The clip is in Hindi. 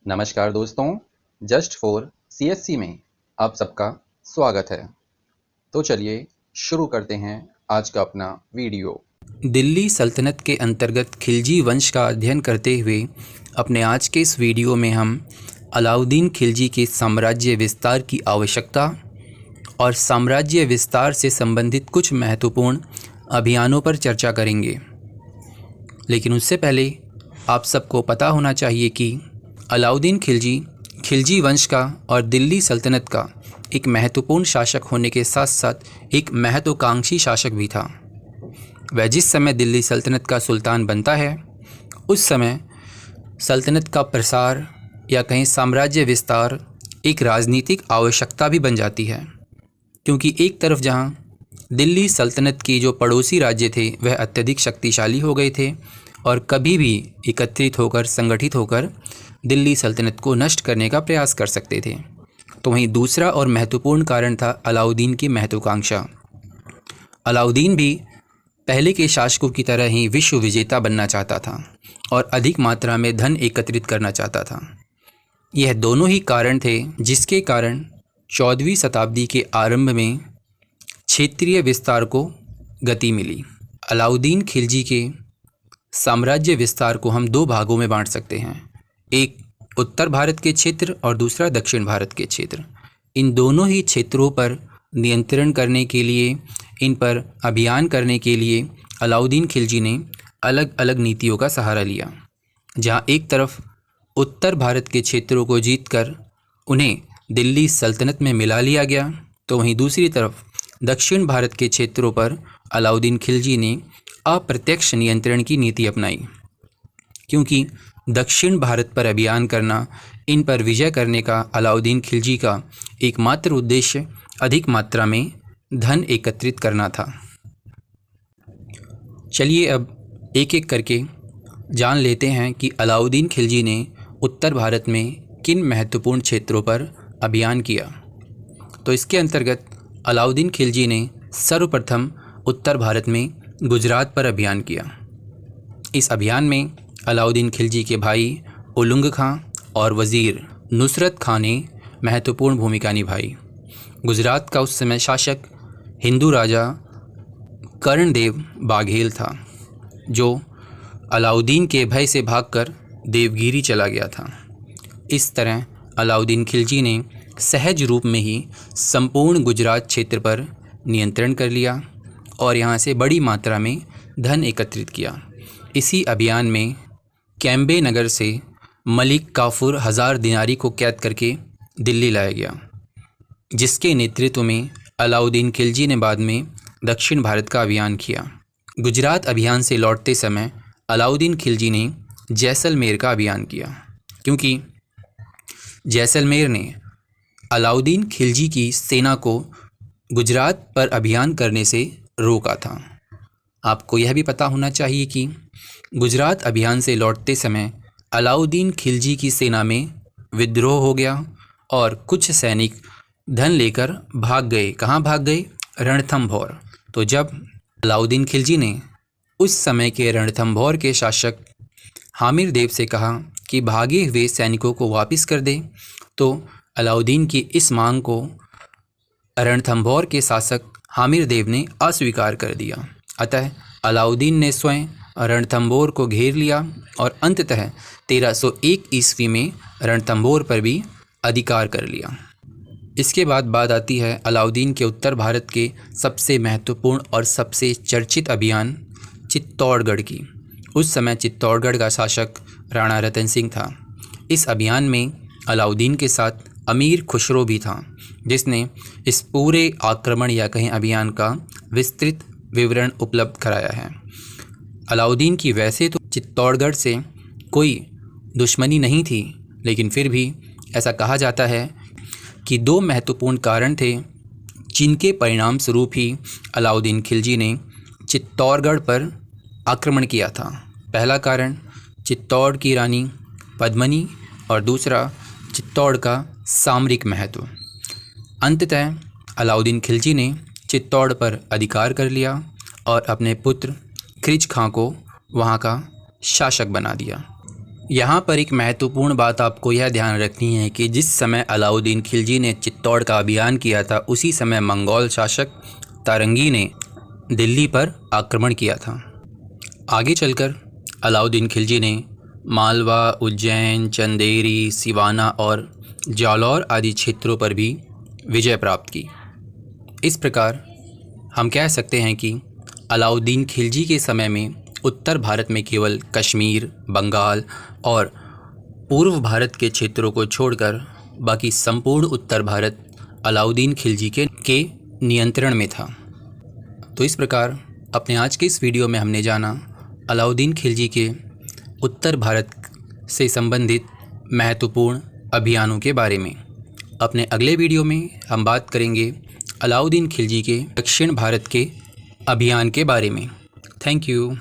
नमस्कार दोस्तों, जस्ट फॉर सीएससी में आप सबका स्वागत है। तो चलिए शुरू करते हैं आज का अपना वीडियो। दिल्ली सल्तनत के अंतर्गत खिलजी वंश का अध्ययन करते हुए अपने आज के इस वीडियो में हम अलाउद्दीन खिलजी के साम्राज्य विस्तार की आवश्यकता और साम्राज्य विस्तार से संबंधित कुछ महत्वपूर्ण अभियानों पर चर्चा करेंगे। लेकिन उससे पहले आप सबको पता होना चाहिए कि अलाउद्दीन खिलजी वंश का और दिल्ली सल्तनत का एक महत्वपूर्ण शासक होने के साथ साथ एक महत्वाकांक्षी शासक भी था। वह जिस समय दिल्ली सल्तनत का सुल्तान बनता है, उस समय सल्तनत का प्रसार या कहीं साम्राज्य विस्तार एक राजनीतिक आवश्यकता भी बन जाती है, क्योंकि एक तरफ जहां दिल्ली सल्तनत की जो पड़ोसी राज्य थे वह अत्यधिक शक्तिशाली हो गए थे और कभी भी एकत्रित होकर संगठित होकर दिल्ली सल्तनत को नष्ट करने का प्रयास कर सकते थे। तो वहीं दूसरा और महत्वपूर्ण कारण था अलाउद्दीन की महत्वाकांक्षा। अलाउद्दीन भी पहले के शासकों की तरह ही विश्व विजेता बनना चाहता था और अधिक मात्रा में धन एकत्रित करना चाहता था। यह दोनों ही कारण थे जिसके कारण 14वीं शताब्दी के आरंभ में क्षेत्रीय विस्तार को गति मिली। अलाउद्दीन खिलजी के साम्राज्य विस्तार को हम दो भागों में बांट सकते हैं, एक उत्तर भारत के क्षेत्र और दूसरा दक्षिण भारत के क्षेत्र। इन दोनों ही क्षेत्रों पर नियंत्रण करने के लिए, इन पर अभियान करने के लिए अलाउद्दीन खिलजी ने अलग अलग नीतियों का सहारा लिया। जहां एक तरफ उत्तर भारत के क्षेत्रों को जीतकर उन्हें दिल्ली सल्तनत में मिला लिया गया, तो वहीं दूसरी तरफ दक्षिण भारत के क्षेत्रों पर अलाउद्दीन खिलजी ने अप्रत्यक्ष नियंत्रण की नीति अपनाई, क्योंकि दक्षिण भारत पर अभियान करना, इन पर विजय करने का अलाउद्दीन खिलजी का एकमात्र उद्देश्य अधिक मात्रा में धन एकत्रित करना था। चलिए अब एक एक करके जान लेते हैं कि अलाउद्दीन खिलजी ने उत्तर भारत में किन महत्वपूर्ण क्षेत्रों पर अभियान किया। तो इसके अंतर्गत अलाउद्दीन खिलजी ने सर्वप्रथम उत्तर भारत में गुजरात पर अभियान किया। इस अभियान में अलाउद्दीन खिलजी के भाई उलुग खां और वज़ीर नुसरत खां ने महत्वपूर्ण भूमिका निभाई। गुजरात का उस समय शासक हिंदू राजा कर्णदेव बाघेल था, जो अलाउद्दीन के भय से भागकर देवगिरी चला गया था। इस तरह अलाउद्दीन खिलजी ने सहज रूप में ही संपूर्ण गुजरात क्षेत्र पर नियंत्रण कर लिया और यहाँ से बड़ी मात्रा में धन एकत्रित किया। इसी अभियान में कैम्बे नगर से मलिक काफूर 1000 दिनारी को कैद करके दिल्ली लाया गया, जिसके नेतृत्व में अलाउद्दीन खिलजी ने बाद में दक्षिण भारत का अभियान किया। गुजरात अभियान से लौटते समय अलाउद्दीन खिलजी ने जैसलमेर का अभियान किया, क्योंकि जैसलमेर ने अलाउद्दीन खिलजी की सेना को गुजरात पर अभियान करने से रोका था। आपको यह भी पता होना चाहिए कि गुजरात अभियान से लौटते समय अलाउद्दीन खिलजी की सेना में विद्रोह हो गया और कुछ सैनिक धन लेकर भाग गए। कहाँ भाग गए? रणथंभौर। तो जब अलाउद्दीन खिलजी ने उस समय के रणथंभौर के शासक हामिर देव से कहा कि भागे हुए सैनिकों को वापस कर दे, तो अलाउद्दीन की इस मांग को रणथंभौर के शासक हामिर देव ने अस्वीकार कर दिया। अतः अलाउद्दीन ने स्वयं रणथंभौर को घेर लिया और अंततः 1301 ईस्वी में रणथंभौर पर भी अधिकार कर लिया। इसके बाद बात आती है अलाउद्दीन के उत्तर भारत के सबसे महत्वपूर्ण और सबसे चर्चित अभियान चित्तौड़गढ़ की। उस समय चित्तौड़गढ़ का शासक राणा रतन सिंह था। इस अभियान में अलाउद्दीन के साथ अमीर खुसरो भी था, जिसने इस पूरे आक्रमण या कहीं अभियान का विस्तृत विवरण उपलब्ध कराया है। अलाउद्दीन की वैसे तो चित्तौड़गढ़ से कोई दुश्मनी नहीं थी, लेकिन फिर भी ऐसा कहा जाता है कि दो महत्वपूर्ण कारण थे जिनके परिणाम स्वरूप ही अलाउद्दीन खिलजी ने चित्तौड़गढ़ पर आक्रमण किया था। पहला कारण चित्तौड़ की रानी पद्मिनी और दूसरा चित्तौड़ का सामरिक महत्व। अंततः अलाउद्दीन खिलजी ने चित्तौड़ पर अधिकार कर लिया और अपने पुत्र खिज खां को वहाँ का शासक बना दिया। यहाँ पर एक महत्वपूर्ण बात आपको यह ध्यान रखनी है कि जिस समय अलाउद्दीन खिलजी ने चित्तौड़ का अभियान किया था, उसी समय मंगोल शासक तारंगी ने दिल्ली पर आक्रमण किया था। आगे चलकर अलाउद्दीन खिलजी ने मालवा, उज्जैन, चंदेरी, सिवाना और जालौर आदि क्षेत्रों पर भी विजय प्राप्त की। इस प्रकार हम कह सकते हैं कि अलाउद्दीन खिलजी के समय में उत्तर भारत में केवल कश्मीर, बंगाल और पूर्व भारत के क्षेत्रों को छोड़कर बाकी संपूर्ण उत्तर भारत अलाउद्दीन खिलजी के नियंत्रण में था। तो इस प्रकार अपने आज के इस वीडियो में हमने जाना अलाउद्दीन खिलजी के उत्तर भारत से संबंधित महत्वपूर्ण अभियानों के बारे में। अपने अगले वीडियो में हम बात करेंगे अलाउद्दीन खिलजी के दक्षिण भारत के अभियान के बारे में। Thank you.